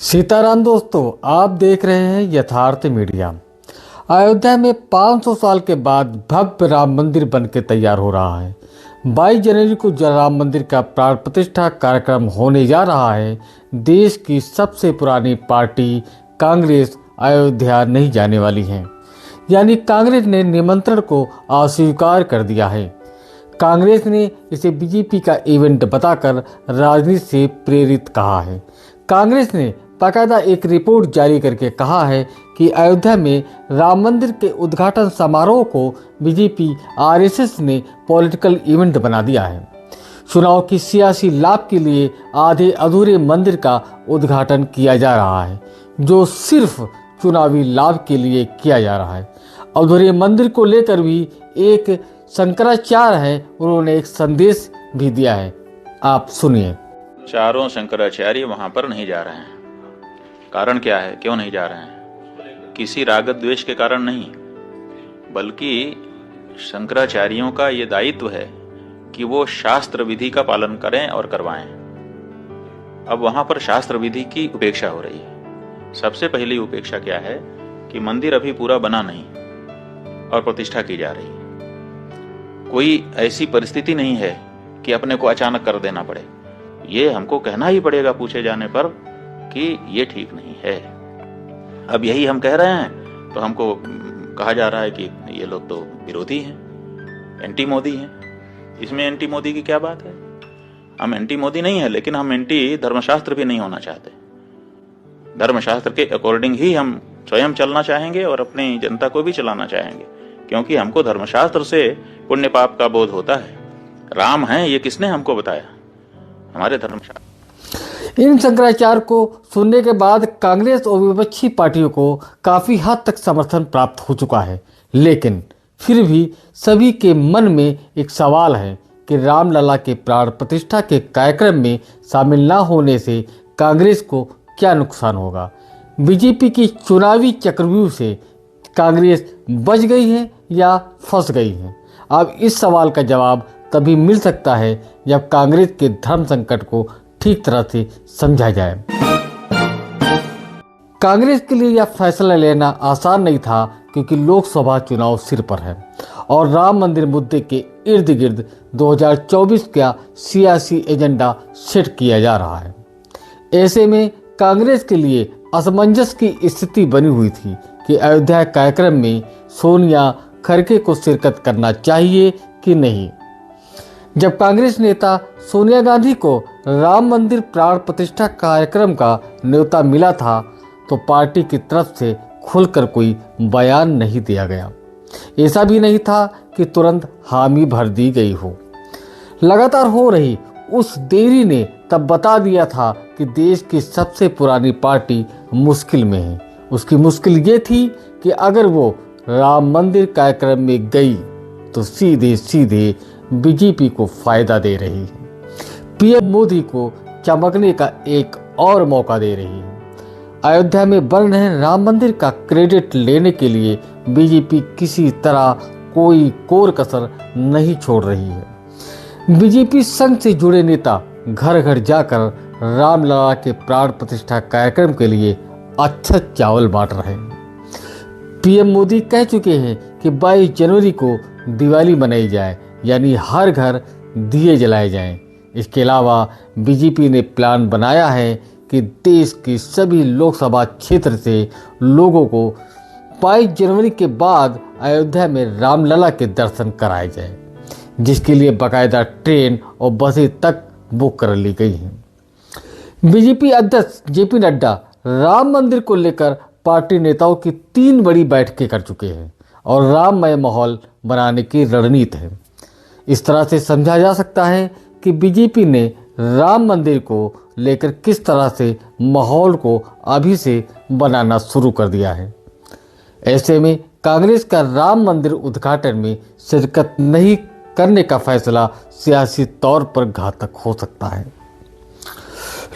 सीताराम दोस्तों, आप देख रहे हैं यथार्थ मीडिया। अयोध्या में 500 साल के बाद भव्य राम मंदिर बनकर तैयार हो रहा है। 22 जनवरी को राम मंदिर का प्राण प्रतिष्ठा कार्यक्रम होने जा रहा है। देश की सबसे पुरानी पार्टी कांग्रेस अयोध्या नहीं जाने वाली है, यानी कांग्रेस ने निमंत्रण को अस्वीकार कर दिया है। कांग्रेस ने इसे बीजेपी का इवेंट बताकर राजनीति से प्रेरित कहा है। कांग्रेस ने बाकायदा एक रिपोर्ट जारी करके कहा है कि अयोध्या में राम मंदिर के उद्घाटन समारोह को बीजेपी आरएसएस ने पॉलिटिकल इवेंट बना दिया है। चुनाव की सियासी लाभ के लिए आधे अधूरे मंदिर का उद्घाटन किया जा रहा है, जो सिर्फ चुनावी लाभ के लिए किया जा रहा है। अधूरे मंदिर को लेकर भी एक शंकराचार्य है, उन्होंने एक संदेश भी दिया है, आप सुनिए। चारों शंकराचार्य वहां पर नहीं जा रहे हैं। कारण क्या है, क्यों नहीं जा रहे हैं? किसी राग द्वेष के कारण नहीं, बल्कि शंकराचार्यों का ये दायित्व है कि वो शास्त्र विधि का पालन करें और करवाएं। अब वहां पर शास्त्र विधि की उपेक्षा हो रही है। सबसे पहली उपेक्षा क्या है कि मंदिर अभी पूरा बना नहीं और प्रतिष्ठा की जा रही है। कोई ऐसी परिस्थिति नहीं है कि अपने को अचानक कर देना पड़े। ये हमको कहना ही पड़ेगा पूछे जाने पर कि ये ठीक नहीं है। अब यही हम कह रहे हैं तो हमको कहा जा रहा है कि ये लोग तो विरोधी हैं, एंटी मोदी हैं। इसमें एंटी मोदी की क्या बात है? हम एंटी मोदी नहीं है, लेकिन हम एंटी धर्मशास्त्र भी नहीं होना चाहते। धर्मशास्त्र के अकॉर्डिंग ही हम स्वयं चलना चाहेंगे और अपनी जनता को भी चलाना चाहेंगे, क्योंकि हमको धर्मशास्त्र से पुण्य पाप का बोध होता है। राम है ये किसने हमको बताया? हमारे धर्मशास्त्र। इन शंकराचार्य को सुनने के बाद कांग्रेस और विपक्षी पार्टियों को काफी हद तक समर्थन प्राप्त हो चुका है, लेकिन फिर भी सभी के मन में एक सवाल है कि रामलला के प्राण प्रतिष्ठा के कार्यक्रम में शामिल न होने से कांग्रेस को क्या नुकसान होगा। बीजेपी की चुनावी चक्रव्यूह से कांग्रेस बच गई है या फंस गई है? अब इस सवाल का जवाब तभी मिल सकता है जब कांग्रेस के धर्म संकट को ठीक तरह से समझा जाए। कांग्रेस के लिए यह फैसला लेना आसान नहीं था, क्योंकि लोकसभा चुनाव सिर पर है और राम मंदिर मुद्दे के इर्द गिर्द 2024 का सियासी एजेंडा सेट किया जा रहा है। ऐसे में कांग्रेस के लिए असमंजस की स्थिति बनी हुई थी कि अयोध्या कार्यक्रम में सोनिया खड़गे को शिरकत करना चाहिए कि नहीं। जब कांग्रेस नेता सोनिया गांधी को राम मंदिर प्राण प्रतिष्ठा कार्यक्रम का न्योता मिला था, तो पार्टी की तरफ से खुलकर कोई बयान नहीं दिया गया। ऐसा भी नहीं था कि तुरंत हामी भर दी गई हो। लगातार हो रही उस देरी ने तब बता दिया था कि देश की सबसे पुरानी पार्टी मुश्किल में है। उसकी मुश्किल ये थी कि अगर वो राम मंदिर कार्यक्रम में गई तो सीधे सीधे बीजेपी को फायदा दे रही है, पीएम मोदी को चमकने का एक और मौका दे रही है। अयोध्या में बन रहे राम मंदिर का क्रेडिट लेने के लिए बीजेपी किसी तरह कोई कोर कसर नहीं छोड़ रही है। बीजेपी संघ से जुड़े नेता घर घर जाकर रामलला के प्राण प्रतिष्ठा कार्यक्रम के लिए अच्छा चावल बांट रहे हैं। पीएम मोदी कह चुके हैं कि 22 जनवरी को दिवाली मनाई जाए, यानी हर घर दिए जलाए जाएं। इसके अलावा बीजेपी ने प्लान बनाया है कि देश के सभी लोकसभा क्षेत्र से लोगों को 22 जनवरी के बाद अयोध्या में रामलला के दर्शन कराए जाए, जिसके लिए बाकायदा ट्रेन और बसें तक बुक कर ली गई हैं। बीजेपी अध्यक्ष जेपी नड्डा राम मंदिर को लेकर पार्टी नेताओं की 3 बड़ी बैठकें कर चुके हैं और राममय माहौल बनाने की रणनीति है। इस तरह से समझा जा सकता है कि बीजेपी ने राम मंदिर को लेकर किस तरह से माहौल को अभी से बनाना शुरू कर दिया है। ऐसे में कांग्रेस का राम मंदिर उद्घाटन में शिरकत नहीं करने का फैसला सियासी तौर पर घातक हो सकता है।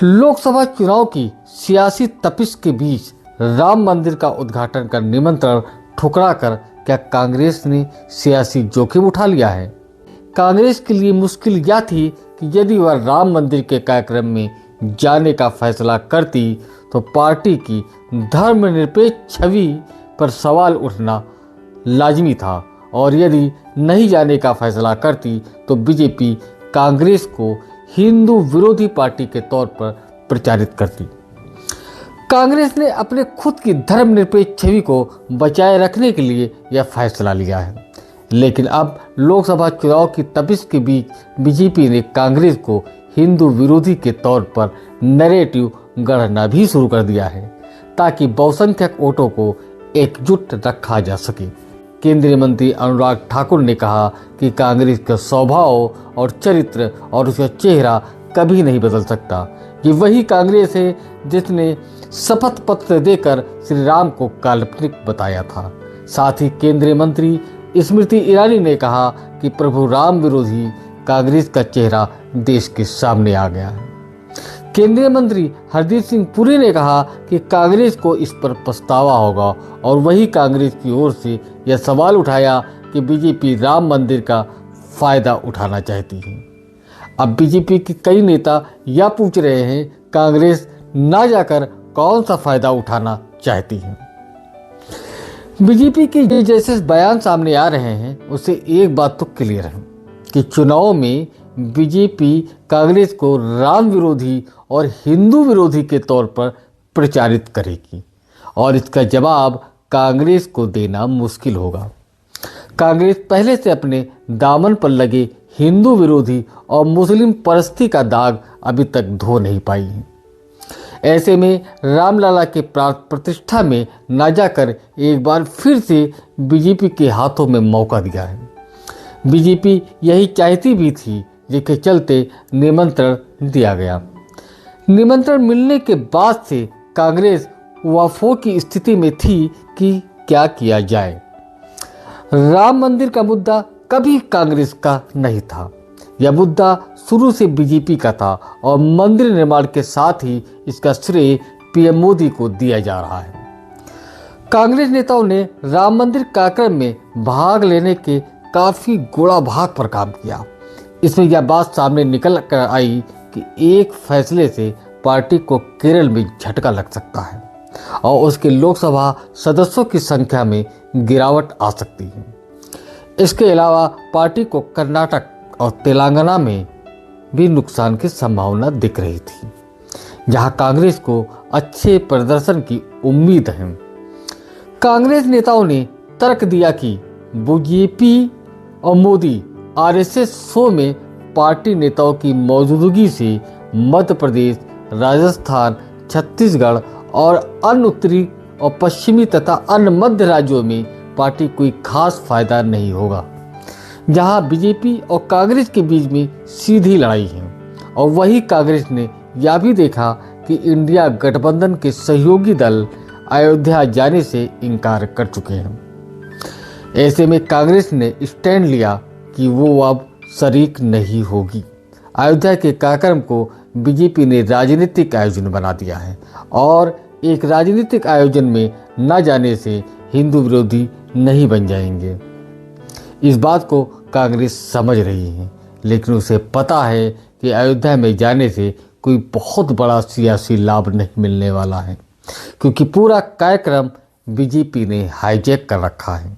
लोकसभा चुनाव की सियासी तपिश के बीच राम मंदिर का उद्घाटन का निमंत्रण ठुकरा कर क्या कांग्रेस ने सियासी जोखिम उठा लिया है? कांग्रेस के लिए मुश्किल यह थी कि यदि वह राम मंदिर के कार्यक्रम में जाने का फैसला करती तो पार्टी की धर्मनिरपेक्ष छवि पर सवाल उठना लाजिमी था और यदि नहीं जाने का फैसला करती तो बीजेपी कांग्रेस को हिंदू विरोधी पार्टी के तौर पर प्रचारित करती। कांग्रेस ने अपने खुद की धर्मनिरपेक्ष छवि को बचाए रखने के लिए यह फैसला लिया है, लेकिन अब लोकसभा चुनाव की तपिश के बीच बीजेपी ने कांग्रेस को हिंदू विरोधी के तौर पर नैरेटिव गढ़ना भी शुरू कर दिया है ताकि बहुसंख्यक वोटों को एकजुट रखा जा सके। केंद्रीय मंत्री अनुराग ठाकुर ने कहा कि कांग्रेस का स्वभाव और चरित्र और उसका चेहरा कभी नहीं बदल सकता। ये वही कांग्रेस है जिसने शपथ पत्र देकर श्री राम को काल्पनिक बताया था। साथ ही केंद्रीय मंत्री स्मृति ईरानी ने कहा कि प्रभु राम विरोधी कांग्रेस का चेहरा देश के सामने आ गया है। केंद्रीय मंत्री हरदीप सिंह पुरी ने कहा कि कांग्रेस को इस पर पछतावा होगा और वही कांग्रेस की ओर से यह सवाल उठाया कि बीजेपी राम मंदिर का फायदा उठाना चाहती है। अब बीजेपी के कई नेता यह पूछ रहे हैं कांग्रेस ना जाकर कौन सा फायदा उठाना चाहती है। बीजेपी के जैसे बयान सामने आ रहे हैं उससे एक बात तो क्लियर है कि चुनाव में बीजेपी कांग्रेस को राम विरोधी और हिंदू विरोधी के तौर पर प्रचारित करेगी और इसका जवाब कांग्रेस को देना मुश्किल होगा। कांग्रेस पहले से अपने दामन पर लगे हिंदू विरोधी और मुस्लिम परस्ती का दाग अभी तक धो नहीं पाई है। ऐसे में रामलला के प्रतिष्ठा में न जाकर एक बार फिर से बीजेपी के हाथों में मौका दिया है। बीजेपी यही चाहती भी थी जिसके चलते निमंत्रण दिया गया। निमंत्रण मिलने के बाद से कांग्रेस वाफो की स्थिति में थी कि क्या किया जाए। राम मंदिर का मुद्दा कभी कांग्रेस का नहीं था। यह मुद्दा शुरू से बीजेपी का था और मंदिर निर्माण के साथ ही इसका श्रेय पीएम मोदी को दिया जा रहा है। कांग्रेस नेताओं ने राम मंदिर कार्यक्रम में भाग लेने के काफी गोड़ा भाग पर काम किया। इसमें यह बात सामने निकल कर आई कि एक फैसले से पार्टी को केरल में झटका लग सकता है और उसके लोकसभा सदस्यों की संख्या में गिरावट आ सकती है। इसके अलावा पार्टी को कर्नाटक और तेलंगाना में भी नुकसान की संभावना दिख रही थी, जहां कांग्रेस को अच्छे प्रदर्शन की उम्मीद है। कांग्रेस नेताओं ने तर्क दिया कि बीजेपी और मोदी आरएसएस शो में पार्टी नेताओं की मौजूदगी से मध्य प्रदेश, राजस्थान, छत्तीसगढ़ और अन्य उत्तरी और पश्चिमी तथा अन्य मध्य राज्यों में पार्टी कोई खास फायदा नहीं होगा, जहां बीजेपी और कांग्रेस के बीच में सीधी लड़ाई है। और वही कांग्रेस ने यह भी देखा कि इंडिया गठबंधन के सहयोगी दल अयोध्या जाने से इनकार कर चुके हैं। ऐसे में कांग्रेस ने स्टैंड लिया कि वो अब शरीक नहीं होगी। अयोध्या के कार्यक्रम को बीजेपी ने राजनीतिक आयोजन बना दिया है और एक राजनीतिक आयोजन में न जाने से हिंदू विरोधी नहीं बन जाएंगे। इस बात को कांग्रेस समझ रही है, लेकिन उसे पता है कि अयोध्या में जाने से कोई बहुत बड़ा सियासी लाभ नहीं मिलने वाला है, क्योंकि पूरा कार्यक्रम बीजेपी ने हाईजैक कर रखा है।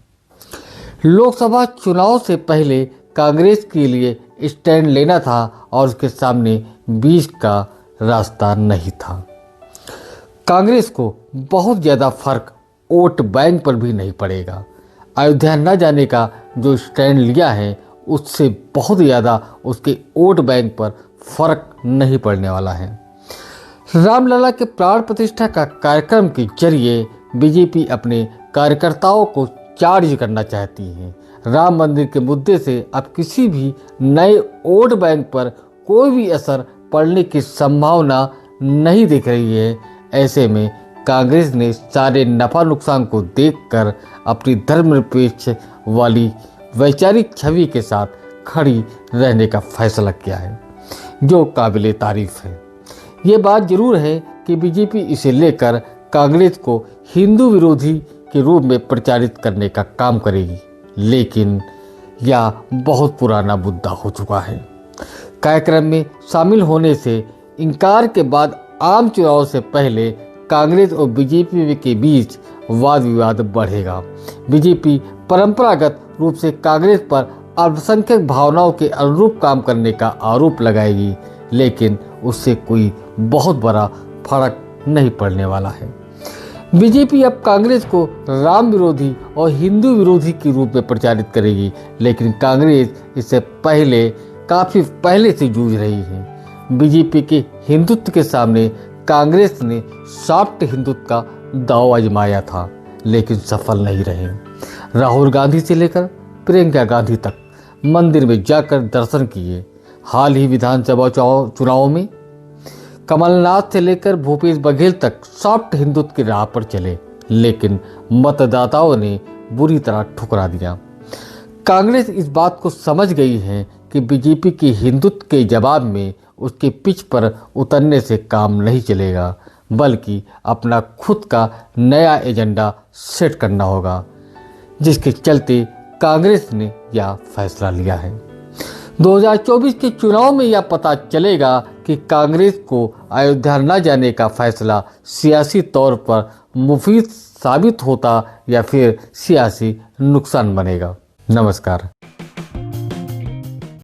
लोकसभा चुनाव से पहले कांग्रेस के लिए स्टैंड लेना था और उसके सामने बीच का रास्ता नहीं था। कांग्रेस को बहुत ज़्यादा फर्क वोट बैंक पर भी नहीं पड़ेगा। अयोध्या न जाने का जो स्टैंड लिया है उससे बहुत ज़्यादा उसके वोट बैंक पर फर्क नहीं पड़ने वाला है। रामलला के प्राण प्रतिष्ठा का कार्यक्रम के जरिए बीजेपी अपने कार्यकर्ताओं को चार्ज करना चाहती है। राम मंदिर के मुद्दे से अब किसी भी नए वोट बैंक पर कोई भी असर पड़ने की संभावना नहीं दिख रही है। ऐसे में कांग्रेस ने सारे नफा नुकसान को देखकर अपनी धर्मनिरपेक्ष वाली वैचारिक छवि के साथ खड़ी रहने का फैसला किया है, जो काबिले तारीफ है। ये बात जरूर है कि बीजेपी इसे लेकर कांग्रेस को हिंदू विरोधी के रूप में प्रचारित करने का काम करेगी, लेकिन यह बहुत पुराना मुद्दा हो चुका है। कार्यक्रम में शामिल होने से इनकार के बाद आम चुनाव से पहले कांग्रेस और बीजेपी के बीच वाद विवाद बढ़ेगा। बीजेपी परंपरागत रूप से कांग्रेस पर अल्पसंख्यक भावनाओं के अनुरूप काम करने का आरोप लगाएगी, लेकिन उससे कोई बहुत बड़ा फर्क नहीं पड़ने वाला है। बीजेपी अब कांग्रेस को राम विरोधी और हिंदू विरोधी के रूप में प्रचारित करेगी, लेकिन कांग्रेस इससे काफी पहले से जूझ रही है। बीजेपी के हिंदुत्व के सामने कांग्रेस ने सॉफ्ट हिंदुत्व का दांव आजमाया था, लेकिन सफल नहीं रहे। राहुल गांधी से लेकर प्रियंका गांधी तक मंदिर में जाकर दर्शन किए। हाल ही विधानसभा चुनाव में कमलनाथ से लेकर भूपेश बघेल तक सॉफ्ट हिंदुत्व की राह पर चले, लेकिन मतदाताओं ने बुरी तरह ठुकरा दिया। कांग्रेस इस बात को समझ गई है कि बीजेपी के हिंदुत्व के जवाब में उसके पिच पर उतरने से काम नहीं चलेगा, बल्कि अपना खुद का नया एजेंडा सेट करना होगा, जिसके चलते कांग्रेस ने यह फैसला लिया है। 2024 के चुनाव में यह पता चलेगा कि कांग्रेस को अयोध्या न जाने का फैसला सियासी तौर पर मुफीद साबित होता या फिर सियासी नुकसान बनेगा। नमस्कार।